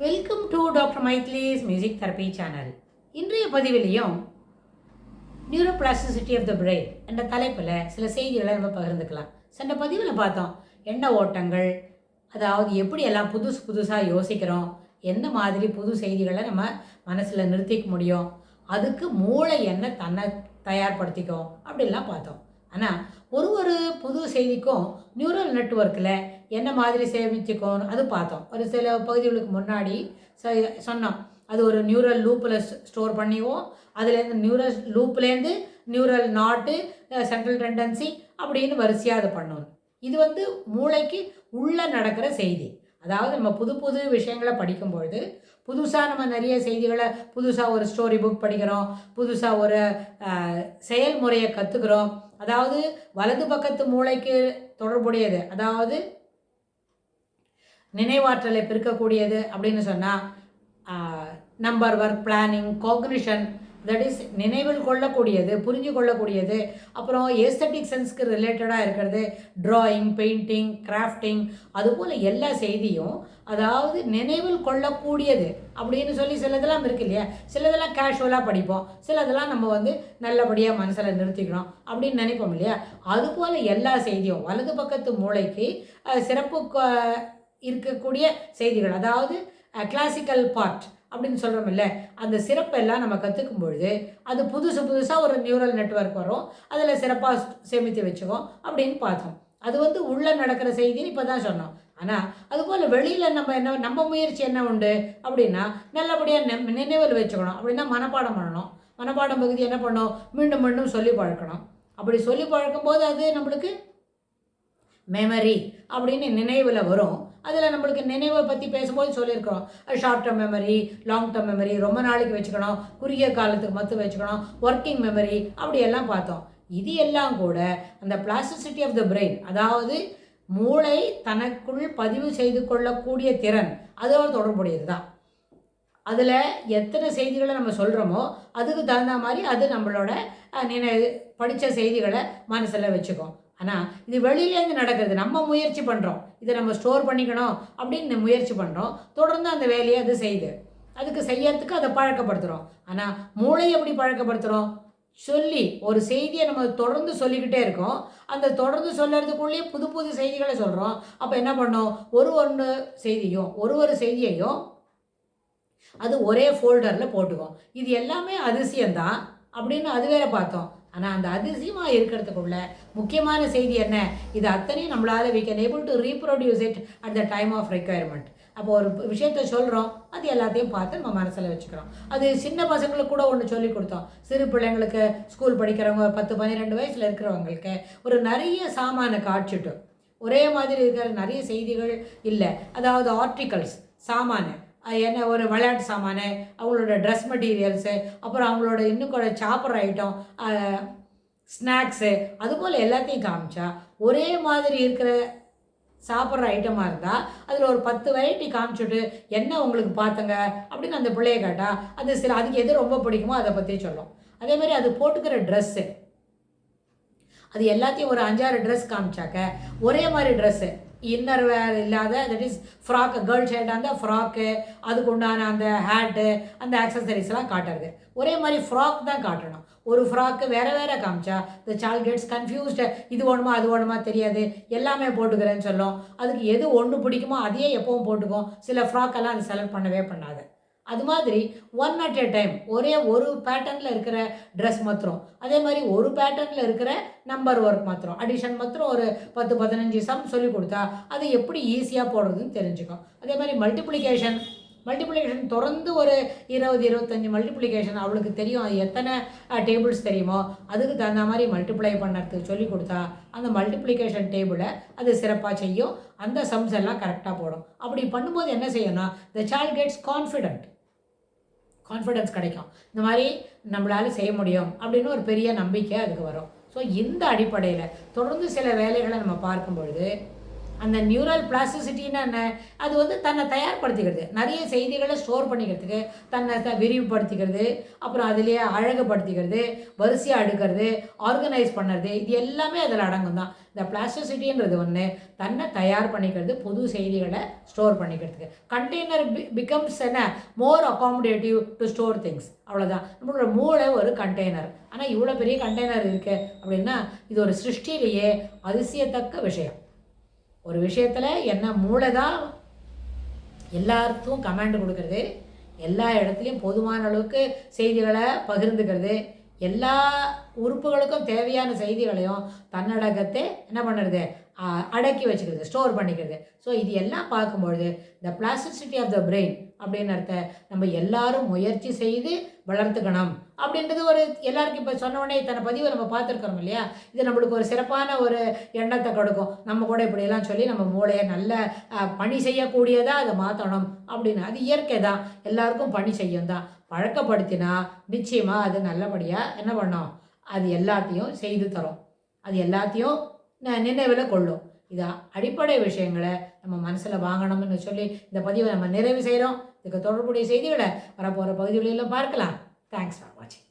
Welcome to doctor Mythili's music therapy channel. இன்றைய பதிவிலையும் neuroplasticity of the brain என்ற தலைப்பில் சில செய்திகளை நம்ம பகிர்ந்துக்கலாம். சென்ற பதிவில் பார்த்தோம் எண்ண ஓட்டங்கள், அதாவது எப்படி எல்லாம் புதுசாக யோசிக்கிறோம், எந்த மாதிரி புது செய்திகளை நம்ம மனசில் நிறுத்திக்க முடியும், அதுக்கு மூளை என்ன தன்னை தயார்படுத்திக்கும் அப்படின்லாம் பார்த்தோம். ஆனால் ஒரு புது செய்திக்கும் நியூரல் நெட்வொர்க்கில் என்ன மாதிரி சேமிச்சுக்கும் அது பார்த்தோம். ஒரு சில பகுதிகளுக்கு முன்னாடி சொன்னோம், அது ஒரு நியூரல் லூப்பில் ஸ்டோர் பண்ணிவோம். அதுலேருந்து நியூரல் லூப்லேருந்து நியூரல் நாட்டு, சென்ட்ரல் டெண்டன்சி அப்படின்னு வரிசையாக அதை பண்ணணும். இது மூளைக்கு உள்ளே நடக்கிற செய்தி. அதாவது நம்ம புது விஷயங்களை படிக்கும்பொழுது புதுசாக நம்ம நிறைய செய்திகளை, புதுசாக ஒரு ஸ்டோரி புக் படிக்கிறோம், புதுசாக ஒரு செயல்முறையை கற்றுக்கிறோம். அதாவது வலது பக்கத்து மூளைக்கு தொடர்புடையது, அதாவது நினைவாற்றலை பெருக்கக்கூடியது அப்படின்னு சொன்னால் number work, planning, cognition, that is நினைவில் கொள்ளக்கூடியது, புரிஞ்சு கொள்ளக்கூடியது. அப்புறம் ஏஸ்தட்டிக் சென்ஸ்க்கு ரிலேட்டடாக இருக்கிறது ட்ராயிங், பெயிண்டிங், கிராஃப்டிங், அதுபோல் எல்லா செய்தியும் அதாவது நினைவில் கொள்ளக்கூடியது அப்படின்னு சொல்லி சிலதெல்லாம் இருக்கு இல்லையா. சிலதெல்லாம் கேஷுவலாக படிப்போம், சிலதெல்லாம் நம்ம நல்லபடியாக மனசில் நிறுத்திக்கணும் அப்படின்னு நினைப்போம் இல்லையா. அதுபோல் எல்லா செய்தியும் வலது பக்கத்து மூளைக்கு சிறப்பு இருக்கக்கூடிய செய்திகள், அதாவது கிளாசிக்கல் பார்ட் அப்படின்னு சொல்கிறோம் இல்லை, அந்த சிறப்பெல்லாம் நம்ம கற்றுக்கும் பொழுது அது புதுசாக ஒரு நியூரல் நெட்வொர்க் வரும், அதில் சிறப்பாக சேமித்து வச்சுக்கோம் அப்படின்னு பார்த்தோம். அது உள்ளே நடக்கிற செய்தின்னு இப்போ தான் சொன்னோம். ஆனால் அதுபோல் வெளியில் நம்ம முயற்சி என்ன உண்டு அப்படின்னா நல்லபடியாக நினைவில் வச்சுக்கணும். அப்படின்னா மனப்பாடம் பண்ணணும். மனப்பாடம் பகுதி என்ன பண்ணணும், மீண்டும் மீண்டும் சொல்லி பழக்கணும். அப்படி சொல்லி பழக்கும் போது அது நம்மளுக்கு மெமரி அப்படின்னு நினைவில் வரும். அதில் நம்மளுக்கு நினைவை பற்றி பேசும்போது சொல்லியிருக்கிறோம், short term memory, long term memory, ரொம்ப நாளைக்கு வச்சுக்கணும், குறுகிய காலத்துக்கு மட்டும் வச்சுக்கணும், ஒர்க்கிங் மெமரி, அப்படியெல்லாம் பார்த்தோம். இது எல்லாம் கூட அந்த பிளாஸ்டிசிட்டி ஆஃப் த பிரெயின், அதாவது மூளை தனக்குள் பதிவு செய்து கொள்ளக்கூடிய திறன், அதோட தொடர்புடையது தான். அதில் எத்தனை செய்திகளை நம்ம சொல்கிறோமோ அதுக்கு தகுந்த மாதிரி அது நம்மளோட படித்த செய்திகளை மனசில் வச்சுக்கோம். ஆனால் இது வெளியிலேருந்து நடக்கிறது, நம்ம முயற்சி பண்ணுறோம், இதை நம்ம ஸ்டோர் பண்ணிக்கணும் அப்படின்னு முயற்சி பண்ணுறோம், தொடர்ந்து அந்த வேலையை அது செய்யுது. அதுக்கு செய்யறதுக்கு அதை பழக்கப்படுத்துகிறோம். ஆனால் மூளையை எப்படி பழக்கப்படுத்துகிறோம், சொல்லி ஒரு செய்தியை நம்ம தொடர்ந்து சொல்லிக்கிட்டே இருக்கோம். அந்த தொடர்ந்து சொல்கிறதுக்குள்ளேயே புது செய்திகளை சொல்கிறோம். அப்போ என்ன பண்ணோம், ஒரு செய்தியையும் அது ஒரே ஃபோல்டரில் போட்டுக்கும். இது எல்லாமே அதிசயம்தான் அப்படின்னு அது வேற பார்த்தோம். ஆனால் அந்த அதிசயமாக இருக்கிறதுக்குள்ள முக்கியமான செய்தி என்ன, இது அத்தனையும் நம்மளால் we can able to reproduce it at the time of requirement. அப்போ ஒரு விஷயத்த சொல்கிறோம், அது எல்லாத்தையும் பார்த்து நம்ம மனசில் வச்சுக்கிறோம். அது சின்ன பசங்களுக்கு கூட ஒன்று சொல்லி கொடுத்தோம். சிறு பிள்ளைங்களுக்கு, ஸ்கூல் படிக்கிறவங்க, 10-12 வயசில் இருக்கிறவங்களுக்கு ஒரு நிறைய சாமானை காட்சிட்டு ஒரே மாதிரி இருக்கிற நிறைய செய்திகள் இல்லை, அதாவது ஆர்டிகல்ஸ், சாமானு, என்ன ஒரு விளையாட்டு சாமானு, அவங்களோட ட்ரெஸ் மெட்டீரியல்ஸு, அப்புறம் அவங்களோட இன்னும் கூட சாப்பிட்ற ஐட்டம், ஸ்நாக்ஸு, அதுபோல் எல்லாத்தையும் காமிச்சா ஒரே மாதிரி இருக்கிற சாப்பிட்ற ஐட்டமாக இருந்தால் அதில் ஒரு 10 வெரைட்டி காமிச்சுட்டு என்ன உங்களுக்கு பார்த்தங்க அப்படின்னு அந்த பிள்ளைய கேட்டால் அதுக்கு எது ரொம்ப பிடிக்குமோ அதை பற்றி சொல்லும். அதே மாதிரி அது போட்டுக்கிற ட்ரெஸ்ஸு, அது எல்லாத்தையும் ஒரு 5-6 ட்ரெஸ் காமிச்சாக்க ஒரே மாதிரி ட்ரெஸ்ஸு, இன்னர் வேர் இல்லாத, தட் இஸ் ஃப்ராக்கு, கேர்ள் சைல்டாக இருந்தால் ஃப்ராக்கு, அதுக்கு உண்டான அந்த ஹேட்டு, அந்த ஆக்சசரிஸ்லாம் காட்டுறது ஒரே மாதிரி ஃப்ராக் தான் காட்டணும். ஒரு ஃப்ராக்கு வேறு காமிச்சா த சைல்ட் கெட்ஸ் கன்ஃபியூஸ்டு, இது வேணுமா அது வேணுமா தெரியாது, எல்லாமே போட்டுக்கிறேன்னு சொல்லும். அதுக்கு எது ஒன்று பிடிக்குமோ அதையே எப்பவும் போட்டுக்கும். சில ஃப்ராக்கெல்லாம் அது செலக்ட் பண்ணவே பண்ணாது. அது மாதிரி ஒன் அட் எ டைம் ஒரு பேட்டர்னில் இருக்கிற ட்ரெஸ் மாத்திரம், அதே மாதிரி ஒரு பேட்டர்னில் இருக்கிற நம்பர் ஒர்க் மாத்திரம், அடிஷன் மாத்திரம் ஒரு 10-15 சம் சொல்லி கொடுத்தா அது எப்படி ஈஸியாக போடுறதுன்னு தெரிஞ்சுக்கும். அதே மாதிரி மல்டிப்ளிகேஷன் தொடர்ந்து ஒரு 20-25 மல்டிப்ளிகேஷன் அவளுக்கு தெரியும். அது எத்தனை டேபிள்ஸ் தெரியுமோ அதுக்கு தகுந்த மாதிரி மல்டிப்ளை பண்ணுறதுக்கு சொல்லி கொடுத்தா அந்த மல்டிப்ளிகேஷன் டேபிளை அது சிறப்பாக செய்யும். அந்த சம்ஸ் எல்லாம் கரெக்டாக போடும். அப்படி பண்ணும்போது என்ன செய்யணும், த சைல்ட் கெட்ஸ் கான்ஃபிடென்ஸ் கிடைக்கும். இந்த மாதிரி நம்மளால் செய்ய முடியும் அப்படின்னு ஒரு பெரிய நம்பிக்கை அதுக்கு வரும். ஸோ இந்த அடிப்படையில் தொடர்ந்து சில வேலைகளை நம்ம பார்க்கும் பொழுது அந்த நியூரல் பிளாஸ்டிசிட்டின்னா என்ன? அது வந்து தன்னை தயார்படுத்திக்கிறது, நிறைய செய்திகளை ஸ்டோர் பண்ணிக்கிறதுக்கு, தன்னை விரிவுபடுத்திக்கிறது, அப்புறம் அதிலேயே அழகுபடுத்திக்கிறது, வரிசையாக அடுக்கிறது, ஆர்கனைஸ் பண்ணுறது, இது எல்லாமே அதில் அடங்கும் தான். இந்த பிளாஸ்டிசிட்டின்றது ஒன்று தன்னை தயார் பண்ணிக்கிறது, புது செய்திகளை ஸ்டோர் பண்ணிக்கிறதுக்கு. கண்டெய்னர் பிகம்ஸ் என்ன மோர் அகாமடேட்டிவ் டு ஸ்டோர் திங்ஸ், அவ்வளோதான். நம்மளோட மூளை ஒரு கண்டெய்னர். ஆனால் இவ்வளோ பெரிய கண்டெய்னர் இருக்கு அப்படின்னா இது ஒரு சிருஷ்டியிலேயே அதிசயத்தக்க விஷயம். ஒரு விஷயத்தில் என்ன மூளை தான் எல்லாருக்கும் கமாண்ட் கொடுக்கறது, எல்லா இடத்துலையும் போதுமான அளவுக்கு செய்திகளை பகிர்ந்துக்கிறது, எல்லா உறுப்புகளுக்கும் தேவையான செய்திகளையும் தன்னடகத்தை என்ன பண்ணுறது, அடக்கி வச்சுக்கிறது, ஸ்டோர் பண்ணிக்கிறது. ஸோ இது எல்லாம் பார்க்கும்பொழுது த பிளாஸ்டிசிட்டி ஆஃப் த பிரெயின் அப்படின்னு நம்ம எல்லாரும் முயற்சி செய்து வளர்த்துக்கணும் அப்படின்றது ஒரு எல்லாருக்கும் இப்போ சொன்ன உடனே இத்தனை பதிவை நம்ம பார்த்துருக்கோம் இல்லையா? இது நம்மளுக்கு ஒரு சிறப்பான ஒரு எண்ணத்தை கொடுக்கும். நம்ம கூட இப்படியெல்லாம் சொல்லி நம்ம மூளையை நல்ல பணி செய்யக்கூடியதாக அதை மாற்றணும் அப்படின்னு. அது இயற்கை தான், எல்லாருக்கும் பணி செய்யும் தான். பழக்கப்படுத்தினா நிச்சயமாக அது நல்லபடியாக என்ன பண்ணோம், அது எல்லாத்தையும் செய்து தரும், அது எல்லாத்தையும் நினைவில் கொள்ளும். இது அடிப்படை விஷயங்களை நம்ம மனசில் வாங்கணும்னு சொல்லி இந்த பதிவை நம்ம நிறைவு செய்கிறோம். இதுக்கு தொடர்புடைய செய்திகளை வரப்போகிற பகுதிகளிலும் பார்க்கலாம். தேங்க்ஸ் ஃபார் வாட்சிங்.